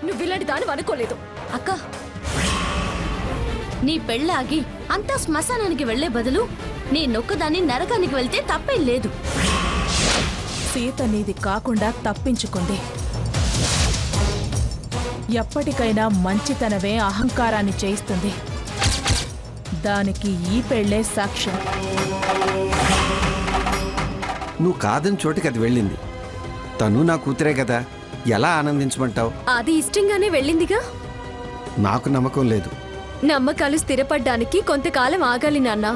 నువ్వు ఇలాంటి దాని అనుకోలేదు. అక్క, నీ పెళ్ళాగి అంతా శ్మశానానికి వెళ్లే బదులు నేనొక్కదాన్ని నరకానికి వెళ్తే తప్పేం లేదు. సీత నీది కాకుండా తప్పించుకుంది. ఎప్పటికైనా మంచితనమే అహంకారాన్ని చేయిస్తుంది. దానికి ఈ పెళ్లే సాక్ష్యం. నువ్వు కాదని చోటికి అది వెళ్ళింది. తను నా కూతురే కదా, ఎలా ఆనందించమంటావు? అది ఇష్టంగానే వెళ్ళిందిగా. నాకు నమ్మకం లేదు. నమ్మకాలు స్థిరపడ్డానికి కొంతకాలం ఆగాలి నాన్న.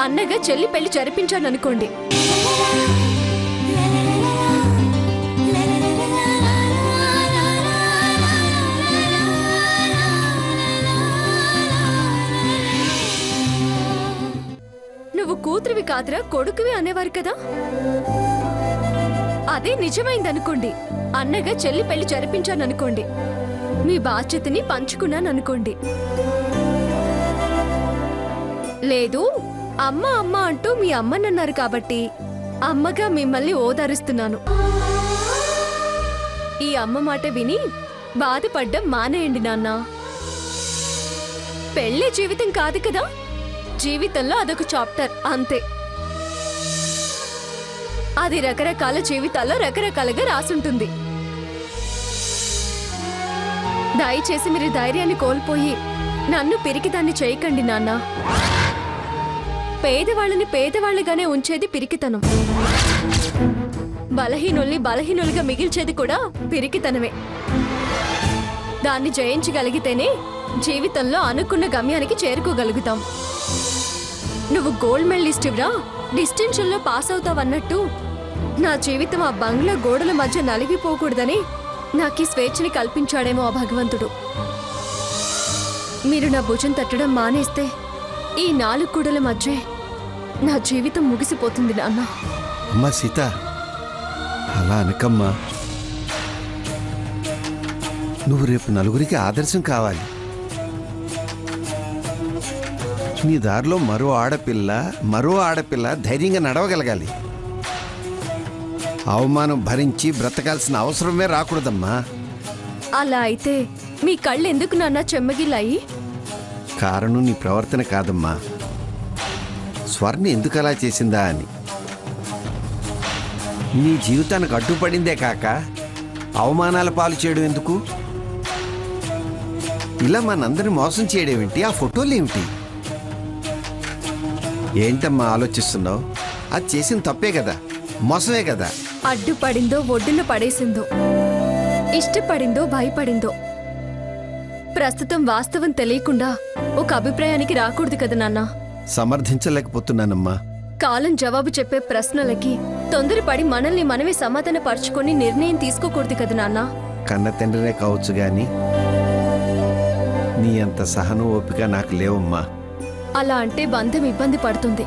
అన్నగా చెల్లి పెళ్లి జరిపించాననుకోండి, నువ్వు కూతురివి కాదురా కొడుకువి అనేవారు కదా. అదే నిజమైందనుకోండి, అన్నగా చెల్లి పెళ్లి జరిపించాననుకోండి, మీ బాధ్యతని పంచుకున్నాననుకోండి. లేదు, అమ్మ అమ్మ అంటూ మీ అమ్మనన్నారు కాబట్టి అమ్మగా మిమ్మల్ని ఓదారుస్తున్నాను. ఈ అమ్మ మాట విని బాధపడ్డం మానేయండి నాన్న. పెళ్ళే జీవితం కాదు కదా, జీవితంలో అదొక చాప్టర్ అంతే. అది రకరకాల జీవితాల్లో రకరకాలుగా రాసుంటుంది. దయచేసి మీరు ధైర్యాన్ని కోల్పోయి నన్ను పిరికిదాన్ని చేయకండి నాన్న. పేదవాళ్ళని పేదవాళ్ళగానే ఉంచేది పిరికితనం. బలహీనుల్ని బలహీనులుగా మిగిల్చేది కూడా పిరికితనమే. దాన్ని జయించగలిగితేనే జీవితంలో అనుకున్న గమ్యానికి చేరుకోగలుగుతాం. నువ్వు గోల్డ్ మెడలిస్ట్ ఇవ్వరా, డిస్టింక్షన్లో పాస్ అవుతావన్నట్టు నా జీవితం ఆ బంగ్లా గోడల మధ్య నలిగిపోకూడదని నాకు ఈ స్వేచ్ఛని కల్పించాడేమో ఆ భగవంతుడు. మీరు నా భుజం తట్టడం మానేస్తే ఈ 4 గోడల మధ్య నా జీవితం ముగిసిపోతుంది నాన్న. అమ్మా సీత, అలా అనకమ్మా. నువ్వు రేపు నలుగురికి ఆదర్శం కావాలి. నీ దారిలో మరో ఆడపిల్ల ధైర్యంగా నడవగలగాలి. అవమానం భరించి బ్రతకాల్సిన అవసరమే రాకూడదమ్మా. అలా అయితే మీ కళ్ళు ఎందుకు నాన్న చెమ్మగిల్లాయి? కారణం నీ ప్రవర్తన కాదమ్మా, స్వర్ణ ఎందుకు అలా చేసిందా అని. నీ జీవితానికి అడ్డుపడిందే కాక అవమానాల పాలు చేయడం ఎందుకు? ఇలా మనందరిని మోసం చేయడమేంటి? ఆ ఫోటోలు ఏమిటి? ఏంటమ్మా ఆలోచిస్తున్నావు? అది చేసిన తప్పే కదా, మోసమే కదా. అడ్డుపడిందో ఒడ్డున పడేసిందో, ఇష్టపడిందో భయపడిందో, ప్రస్తుతం వాస్తవం తెలియకుండా ఒక అభిప్రాయానికి రాకూడదు కదా నాన్న. సమర్థించలేకపోతున్నానమ్మా. కాలం జవాబు చెప్పే ప్రశ్నలకి తొందరపడి మనల్ని మనమే సమాధాన పరుచుకొని నిర్ణయం తీసుకోకూడదు కదా నాన్న. కన్న తండ్రినే కావచ్చు గాని నీ అంత సహనం ఓపిక నాకు లేవమ్మా. అలా అంటే బంధం ఇబ్బంది పడుతుంది.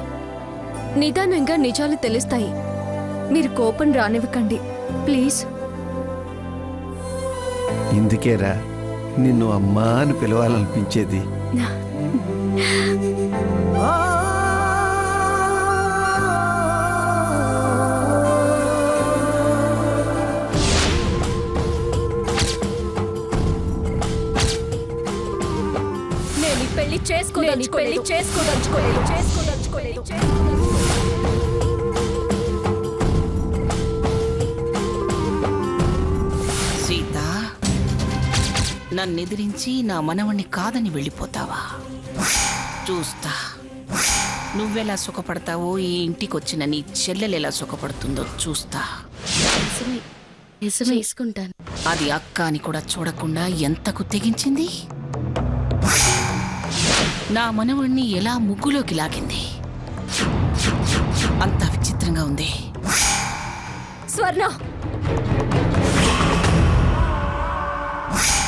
నిదానంగా నిజాలు తెలుస్తాయి. మీరు కోపం రానివ్వకండి ప్లీజ్. ఇందుకేరా నిన్ను అమ్మా అని పిలవాలనిపించేది. నేను పెళ్లి చేసుకోదలుచుకోలేదు. సీత, నన్నెదిరించి నా మనవణ్ణి కాదని వెళ్ళిపోతావా? చూస్తా నువ్వెలా సుఖపడతావో, ఈ ఇంటికొచ్చిన నీ చెల్లెలెలా సుఖపడుతుందో చూస్తా. చేసుకుంటాను. అది అక్క అని కూడా చూడకుండా ఎంతకు తెగించింది. నా మనవణ్ణి ఎలా ముగ్గులోకి లాగింది. అంత విచిత్రంగా ఉంది. స్వర్ణ,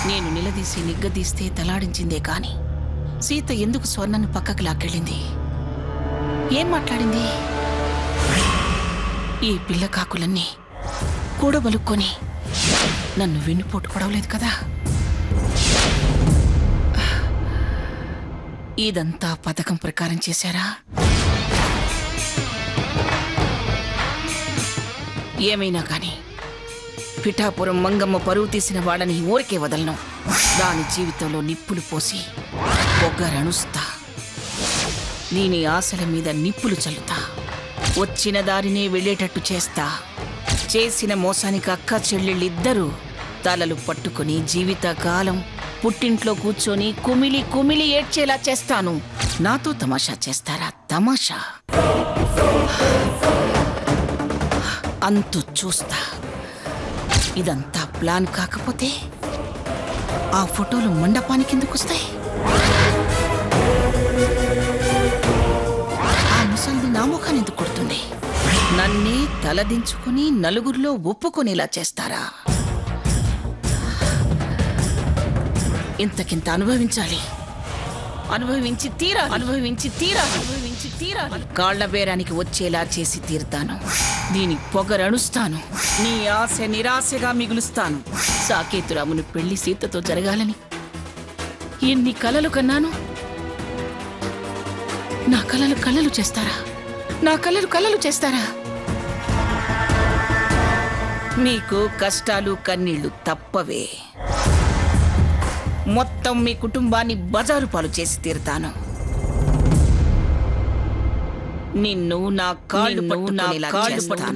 నేను నిలదీసి నిగ్గదీస్తే తలాడించిందే కాని సీత ఎందుకు స్వర్ణను పక్కకు లాక్కెళ్ళింది? ఏం మాట్లాడింది? ఈ పిల్ల కాకులన్నీ కూడబలుక్కొని నన్ను వెన్నుపోటు పడవలేదు కదా. ఇదంతా పథకం ప్రకారం చేశారా? ఏమైనా కానీ పిఠాపురం మంగమ్మ పరువు తీసిన వాళ్ళని ఊరికే వదలను. దాని జీవితంలో నిప్పులు పోసి పొగరణుస్తా. దీని ఆశల మీద నిప్పులు చల్లుతా. వచ్చిన దారినే వెళ్ళేటట్టు చేస్తా. చేసిన మోసానికి అక్క చెల్లెళ్ళిద్దరూ తలలు పట్టుకుని జీవితకాలం పుట్టింట్లో కూర్చొని కుమిలి కుమిలి ఏడ్చేలా చేస్తాను. నాతో తమాషా చేస్తారా? తమాషా అంతు చూస్తా. ఇదంతా ప్లాన్ కాకపోతే ఆ ఫోటోలు మండపానికి ఎందుకు వస్తాయి? ఆ ముసలిది నా ముఖాన్ని ఎందుకు కొడుతుంది? నన్నే తలదించుకుని నలుగురిలో ఒప్పుకునేలా చేస్తారా? ఇంతకింత అనుభవించాలి. అనుభవించి తీరాలి. కాళ్ల బేరానికి వచ్చేలా చేసి తీరుతాను. దీని పొగరణుస్తాను. నీ ఆశ నిరాశగా మిగులుస్తాను. సాకేతురామును పెళ్లి సీతతో జరగాలని ఎన్ని కలలు కన్నాను. నా కలలు కలలు చేస్తారా? నా కలలు కలలు చేస్తారా? మీకు కష్టాలు కన్నీళ్లు తప్పవే. మొత్తం మీ కుటుంబాన్ని బజారు పాలు చేసి తీరుతాను. నిన్ను నా కాళ్ళు పట్టుకునేలా చేస్తాను.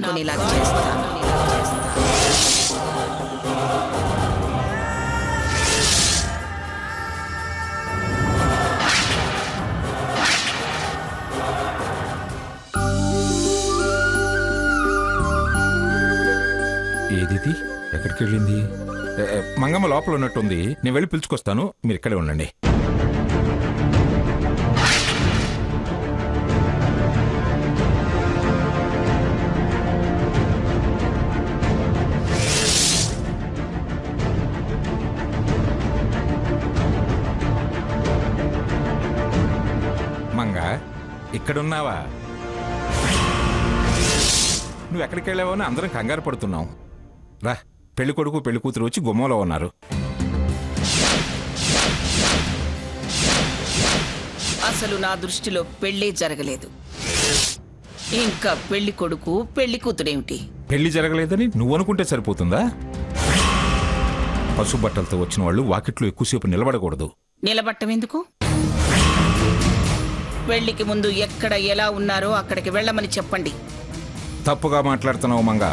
ఏదిది ఎక్కడికి వెళ్ళింది? మంగమ్మ లోపల ఉన్నట్టుంది. నేను వెళ్ళి పిలుచుకొస్తాను, మీరు ఇక్కడే ఉండండి. మంగ, ఇక్కడున్నావా? నువ్వు ఎక్కడికి వెళ్ళావో అని అందరం కంగారు పడుతున్నాం. రా, పెళ్లి కొడుకు పెళ్లి కూతురు వచ్చి గుమ్మంలో ఉన్నారు. అసలు నా దృష్టిలో పెళ్ళే జరగలేదు. ఇంకా పెళ్లి కొడుకు పెళ్లి కూతురేమిటి? పెళ్లి జరగలేదని నువ్వు అనుకుంటే సరిపోతుందా? పసుబట్టలతో వచ్చిన వాళ్ళు వాకిట్లో ఎక్కువసేపు నిలబడకూడదు. నిలబట్టం ఎందుకు? పెళ్లికి ముందు ఎక్కడ ఎలా ఉన్నారో అక్కడికి వెళ్ళమని చెప్పండి. తప్పుగా మాట్లాడుతున్నావు మంగ.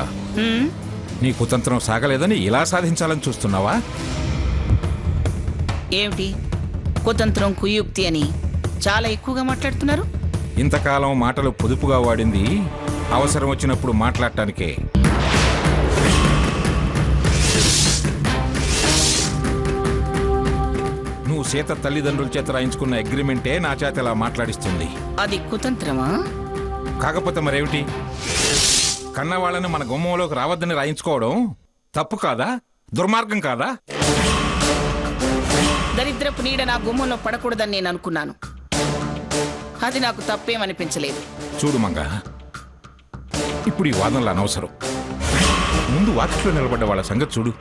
నీ కుతంత్రం సాగలేదని ఇలా సాధించాలని చూస్తున్నావా? ఏమిటి కుతంత్రం, కుయుక్తి అని చాలా ఎక్కువగా మాట్లాడుతున్నారు? ఇంతకాలం మాటలు పొదుపుగా వాడింది అవసరం వచ్చినప్పుడు మాట్లాడటానికే. నువ్వు సీత తల్లిదండ్రుల చేత రాయించుకున్న అగ్రిమెంటే నా చేత ఇలా మాట్లాడిస్తుంది. అది కుతంత్రమా? కాకపోతే మరేమిటి? కన్నవాళ్ళని మన గుమ్మంలోకి రావద్దని రాయించుకోవడం తప్పు కాదా? దుర్మార్గం కాదా? దరిద్రపు నీడ నా గుమ్మంలో పడకూడదని నేను అనుకున్నాను. అది నాకు తప్పేమనిపించలేదు. చూడు మంగ, ఇప్పుడు ఈ వాదనలు అనవసరం. ముందు వాకిట్లో నిలబడ్డ వాళ్ళ సంగతి చూడు.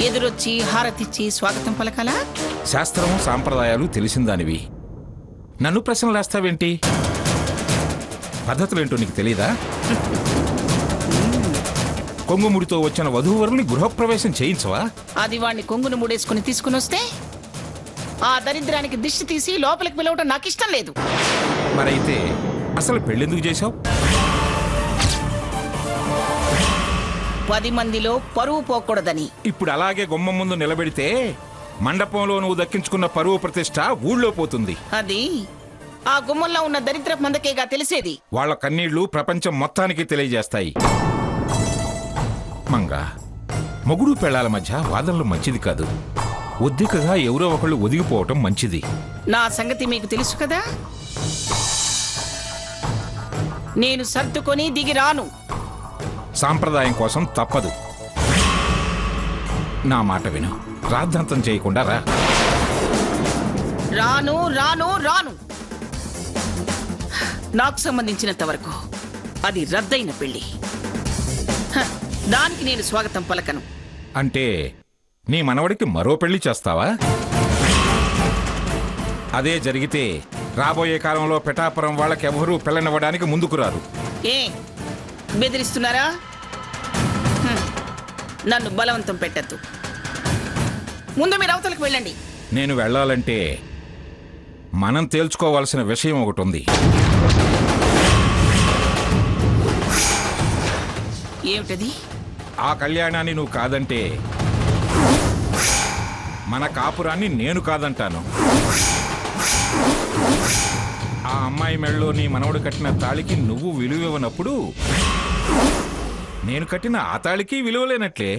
ఎదురొచ్చి హారతిచ్చి స్వాగతం పలకాలా? శాస్త్రం సాంప్రదాయాలు తెలిసిందానివి. నన్ను ప్రశ్నలేస్తావేంటి? పద్ధతులేంటో నీకు తెలీదా? కొంగుముడితో వచ్చిన వధూవరుని గృహప్రవేశం చేయించవా? అది వాణ్ణి కొంగును ముడేసుకుని తీసుకుని వస్తే ఆ దరిద్రానికి దిష్టి తీసి లోపలికి పిలవటం నాకు ఇష్టం లేదు. మరైతే అసలు పెళ్ళెందుకు చేశావు? 10 మందిలో పరువు పోకూడదని. ఇప్పుడు అలాగే గుమ్మం ముందు నిలబెడితే మండపంలో నువ్వు దక్కించుకున్న పరువు ప్రతిష్ట ఊళ్ళో పోతుంది. అది ఆ గుమ్మంలో ఉన్న దరిద్ర మందకేగా తెలిసేది. వాళ్ళ కన్నీళ్లు ప్రపంచం మొత్తానికి తెలియజేస్తాయి. మంగ, మొగుడు పెళ్లాల మధ్య వాదనలు మంచిది కాదు. ఒద్దికగా ఎవరో ఒకళ్ళు ఒదిగిపోవటం మంచిది. నా సంగతి మీకు తెలుసు కదా. నేను సర్దుకొని దిగి రాను. సాంప్రదాయం కోసం తప్పదు. నా మాట విను. రాద్ధాంతం చేయకుండా రా. రాను రాను రాను. నాకు సంబంధించినంత వరకు అది రద్దయిన పెళ్లి. దానికి నేను స్వాగతం పలకను. అంటే నీ మనవడికి మరో పెళ్లి చేస్తావా? అదే జరిగితే రాబోయే కాలంలో పిఠాపురం వాళ్ళకెవరూ పెళ్లనివ్వడానికి ముందుకు రారు. ఏ బెదిరిస్తున్నారా? నన్ను బలవంతం పెట్టద్దు. ముందు మీరు అవతలకు వెళ్ళండి. నేను వెళ్ళాలంటే మనం తేల్చుకోవాల్సిన విషయం ఒకటి ఉంది. ఏమిటది? ఆ కళ్యాణాన్ని నువ్వు కాదంటే మన కాపురాన్ని నేను కాదంటాను. ఆ అమ్మాయి మెళ్ళలో నీ మనవడు కట్టిన తాళికి నువ్వు విలువ ఇవ్వనప్పుడు నేను కట్టిన ఆ తాళికి విలువలేనట్లే.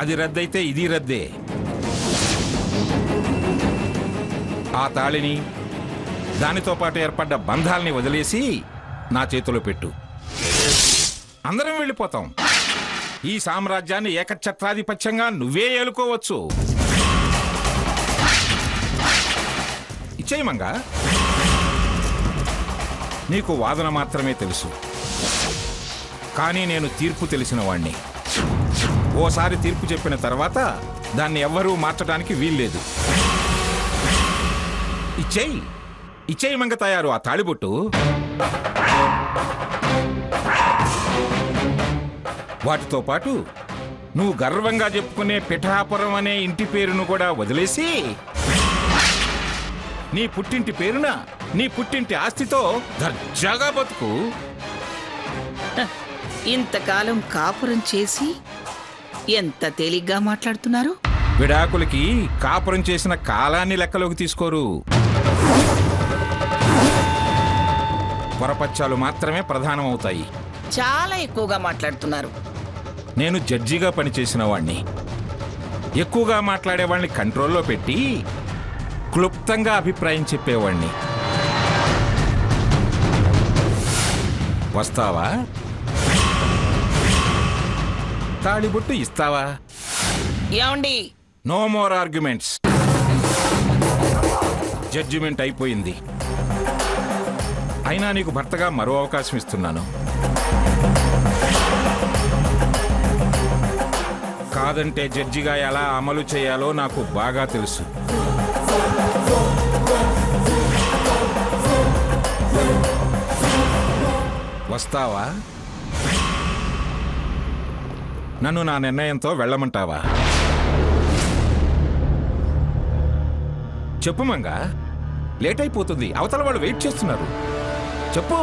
అది రద్దయితే ఇది రద్దే. ఆ తాళిని దానితో పాటు ఏర్పడ్డ బంధాల్ని వదిలేసి నా చేతిలో పెట్టు. అందరం వెళ్ళిపోతాం. ఈ సామ్రాజ్యాన్ని ఏకఛత్రాధిపత్యంగా నువ్వే ఏలుకోవచ్చు. ఇచ్చేయమంగా. నీకు వాదన మాత్రమే తెలుసు, కానీ నేను తీర్పు తెలిసిన వాణ్ణి. ఓసారి తీర్పు చెప్పిన తర్వాత దాన్ని ఎవ్వరూ మార్చడానికి వీల్లేదు. ఇచ్చేయి మంగ తయారు ఆ తాళిబొట్టు. వాటితో పాటు నువ్వు గర్వంగా చెప్పుకునే పిఠాపురం అనే ఇంటి పేరును కూడా వదిలేసి నీ పుట్టింటి పేరున నీ పుట్టింటి ఆస్తితో దర్జాగా బతుకు. ఇంతకాలం కాపురం చేసి ఎంత తేలిగ్గా మాట్లాడుతున్నారు. విడాకులకి కాపురం చేసిన కాలాన్ని లెక్కలోకి తీసుకోరు. పొరపచ్చాలు మాత్రమే ప్రధానమవుతాయి. చాలా ఎక్కువగా మాట్లాడుతున్నారు. నేను జడ్జిగా పనిచేసిన వాణ్ణి. ఎక్కువగా మాట్లాడేవాణ్ణి కంట్రోల్లో పెట్టి క్లుప్తంగా అభిప్రాయం చెప్పేవాణ్ణి. వస్తావా? తాళిబొట్టు ఇస్తావా? ఏమండి? No more arguments. జడ్జిమెంట్ అయిపోయింది. అయినా నీకు భర్తగా మరో అవకాశం ఇస్తున్నాను. కాదంటే జడ్జిగా ఎలా అమలు చేయాలో నాకు బాగా తెలుసు. వస్తావా? నన్ను నా నిర్ణయంతో వెళ్ళమంటావా? చెప్పు మంగా. లేట్ అయిపోతుంది. అవతల వాళ్ళు వెయిట్ చేస్తున్నారు. చెప్పు.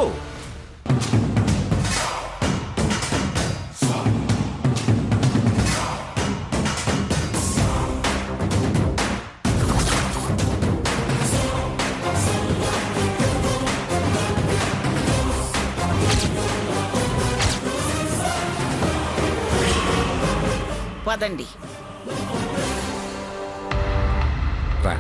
పదండి. రా.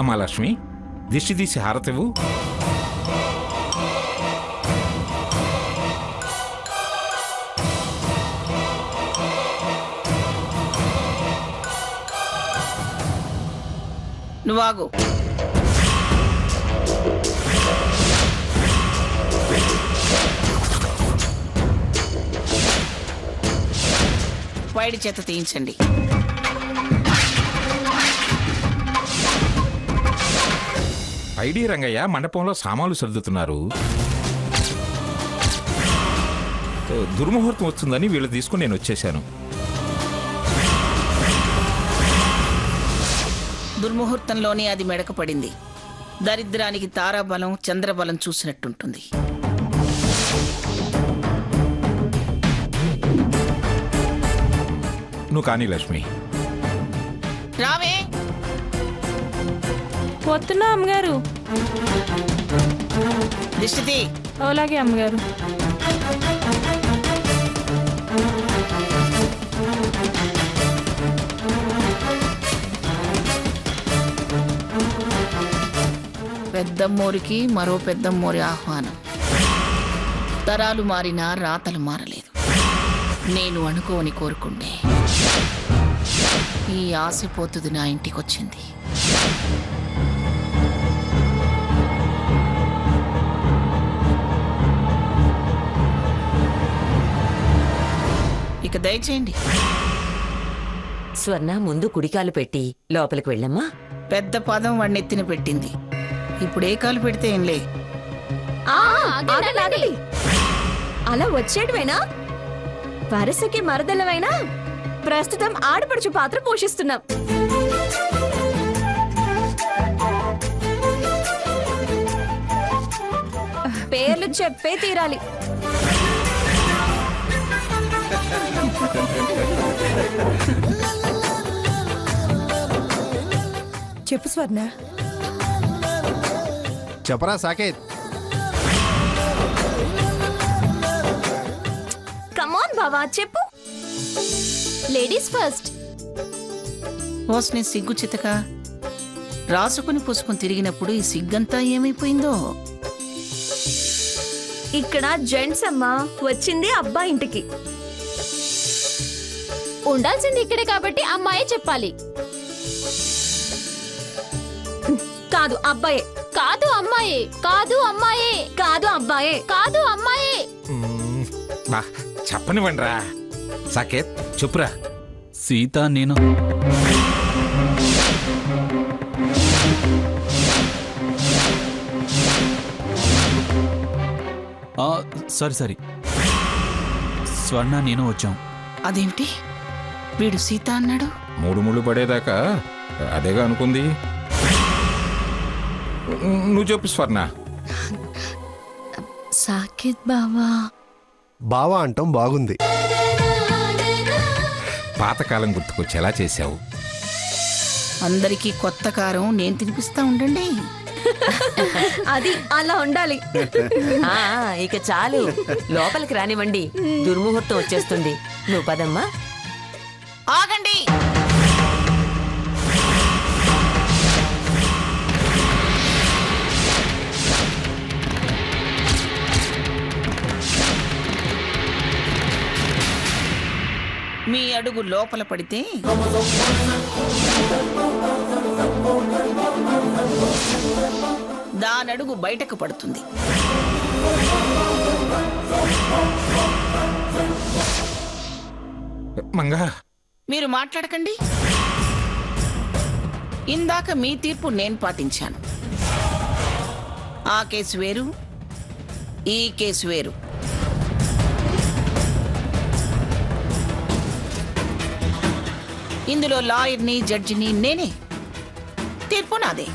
అమ్మా లక్ష్మి, దిష్టి తీసి హారతివు. నువ్వాగు. పైడి చేత తీయించండి. ఐడి రంగయ్య మండపంలో సామాన్లు సర్దుతున్నారు. దుర్ముహూర్తం వస్తుందని వీళ్ళు తీసుకుని నేను వచ్చేశాను. దుర్ముహూర్తంలోనే అది మెడకపడింది. దరిద్రానికి తారాబలం చంద్రబలం చూసినట్టుంటుంది. నువ్వు కానీ లక్ష్మి. రావే. పోతున్నా అమ్మగారు. దిష్టి. అలాగే అమ్మగారు. పెద్దమ్మోరికి మరో పెద్దమ్మోరి ఆహ్వానం. తరాలు మారినా రాతలు మారలేదు. నేను అనుకోని కోరుకుంటే ఈ ఆశపోతుది నా ఇంటికొచ్చింది. ఇక దయచేయండి. స్వర్ణ ముందు కుడికాలు పెట్టి లోపలికి వెళ్ళమ్మా. పెద్ద పాదం వాడిని ఎత్తిన పెట్టింది. ఇప్పుడు ఏ కాలు పెడితే ఏంలే. ఆగండి. అలా వచ్చేటివేనా? వరసకి మరదలవైనా ప్రస్తుతం ఆడపడుచు పాత్ర పోషిస్తున్నాం. పేర్లు చెప్పే తీరాలి. చెప్పు స్వర్ణ. చెప్పరా సాకేత్. కమాన్ బావా చెప్పు. Ladies first. ఓస్ని సిగ్గు చితక రాసుకుని పూసుకుని తిరిగినప్పుడు ఈ సిగ్గంతా ఏమైపోయిందో. ఇక్కడ జెంట్స్ అమ్మా, వచ్చింది అబ్బా ఇంటికి. ఉండాల్సింది ఇక్కడే కాబట్టి అమ్మాయే చెప్పాలి. కాదు అబ్బాయే. కాదు అమ్మాయే. కాదు అమ్మాయే. కాదు అబ్బాయే. కాదు అమ్మాయే. బా చెప్పనివ్వండిరా. సాకేత్ చెప్పురా. సీత నేను సరి స్వర్ణ నేను వచ్చాం. అదేమిటి వీడు సీత అన్నాడు? మూడు ముళ్ళు పడేదాకా అదేగా అనుకుంది. నువ్వు చెప్పు స్వర్ణ. సాకేత్ బావా. బావా అంటాం బాగుంది. పాతకాలం గుర్తుకొచ్చేలా చేశావు. అందరికీ కొత్త కారం నేను తినిపిస్తా ఉండండి. అది అలా ఉండాలి. ఆ ఇక చాలు, లోపలికి రానివ్వండి. దుర్ముహూర్తం వచ్చేస్తుంది. నువ్వు పదమ్మా. ఆగండి. మీ అడుగు లోపల పడితే దానడుగు బయటకు పడుతుంది. మంగా మీరు మాట్లాడకండి. ఇందాక మీ తీర్పు నేను పాటించాను. ఆ కేసు వేరు, ఈ కేసు వేరు. ఇందులో లాయర్ని, జడ్జిని నేనే. తీర్పు నాదే.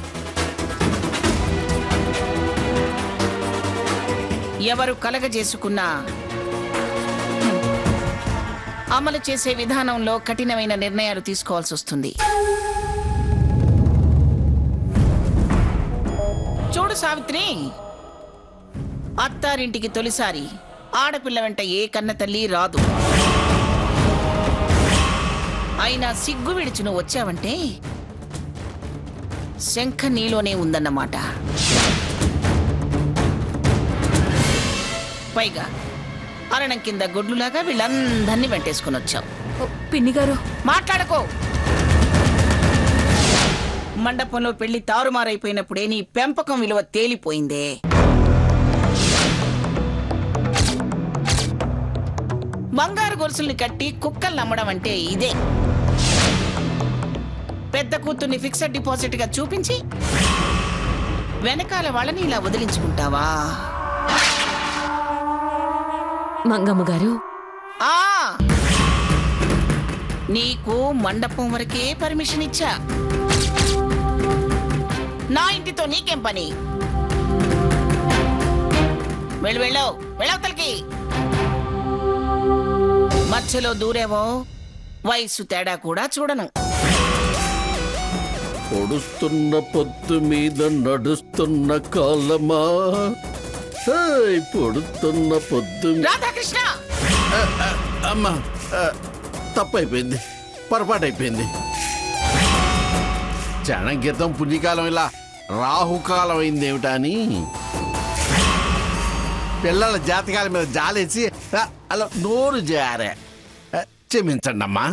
ఎవరు కలగజేసుకున్నా అమలు చేసే విధానంలో కఠినమైన నిర్ణయాలు తీసుకోవాల్సి వస్తుంది. చూడు సావిత్రి, అత్తారింటికి తొలిసారి ఆడపిల్ల వెంట ఏ కన్న తల్లి రాదు. అయినా సిగ్గు విడిచి నువ్వు వచ్చావంటే శంఖ నీలోనే ఉందన్నమాట. పైగా అరణం కింద గొడ్లులాగా వీళ్ళందరినీ వెంటేసుకుని వచ్చావు. పిన్ని గారు మాట్లాడకో. మండపంలో పెళ్లి తారుమారైపోయినప్పుడే నీ పెంపకం విలువ తేలిపోయిందే. బంగారు గొలుసుల్ని కట్టి కుక్కలు నమ్మడం అంటే ఇదే. పెద్ద కూతుర్ని ఫిక్స్డ్ డిపాజిట్ గా చూపించి వెనకాల వాళ్ళని ఇలా వదిలించుకుంటావా? మంగమ్మ గారు, నీకు మండపం వరకే పర్మిషన్ ఇచ్చా. నా ఇంటితో నీకేం పని? వెళ్ళవతలకి. మధ్యలో దూరేవో వయసు తేడా కూడా చూడను. పొడుస్తున్న పొద్దు మీద నడుస్తున్న కాలమా, పొడుతున్న పొద్దు. రాధాకృష్ణ, అమ్మా తప్పైపోయింది, పొరపాటైపోయింది. జనం క్రితం పుణ్యకాలం ఇలా రాహుకాలం అయిందేమిటా అని పిల్లల జాతకాల మీద జాలేసి అలా నోరు జారే. క్షమించండి అమ్మా.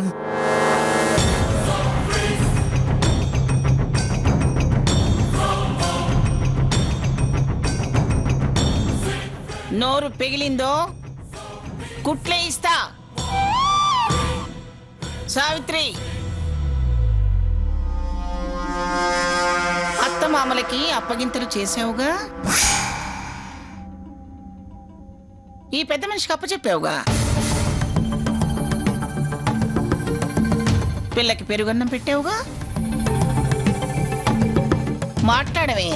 నోరు పెగిలిందో కుట్లే ఇస్తా. సావిత్రి, అత్తమామలకి అప్పగింతలు చేసావుగా, ఈ పెద్ద మనిషికి అప్పచెప్పావుగా, పిల్లకి పెరుగన్నం పెట్టావుగా, మాట్లాడవే.